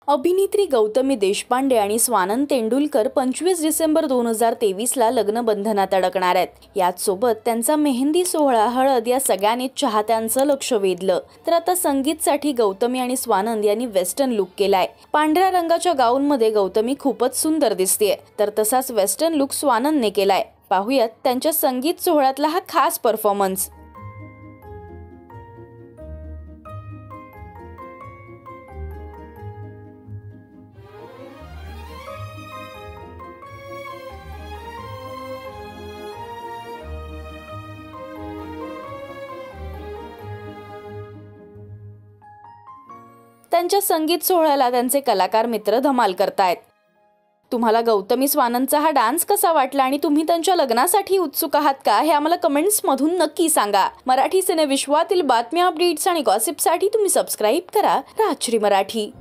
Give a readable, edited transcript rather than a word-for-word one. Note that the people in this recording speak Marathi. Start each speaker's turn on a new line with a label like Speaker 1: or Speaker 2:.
Speaker 1: अभिनेत्री गौतमी देशपांडे आणि स्वानंद तेंडुलकर 25 डिसेंबर 2023 ला लग्न बंधनात अडकणार आहेत। याच सोबत त्यांचा मेहंदी सोहळा, हळद या सगळ्यांनी चाहत्यांचं लक्ष वेधलं। तर आता संगीतसाठी गौतमी आणि स्वानंद यांनी वेस्टर्न लुक केलाय। पांढऱ्या रंगाच्या गाऊन मध्ये गौतमी खूपच सुंदर दिसतेय, तर तसाच वेस्टर्न लुक स्वानंदने केलाय। पाहूयात त्यांच्या संगीत सोहळ्यातला हा खास परफॉर्मन्स। त्यांच्या संगीत सोहळ्याला त्यांचे कलाकार मित्र धमाल करतायत। तुम्हाला गौतमी स्वानंदचा हा डान्स कसा वाटला आणि तुम्ही त्यांच्या लग्नासाठी उत्सुक आहात का हे आम्हाला कमेंट्स मधून नक्की सांगा। मराठी सिने विश्वातील बातम्या, अपडेट्स आणि गॉसिपसाठी तुम्ही सबस्क्राइब करा राजश्री मराठी।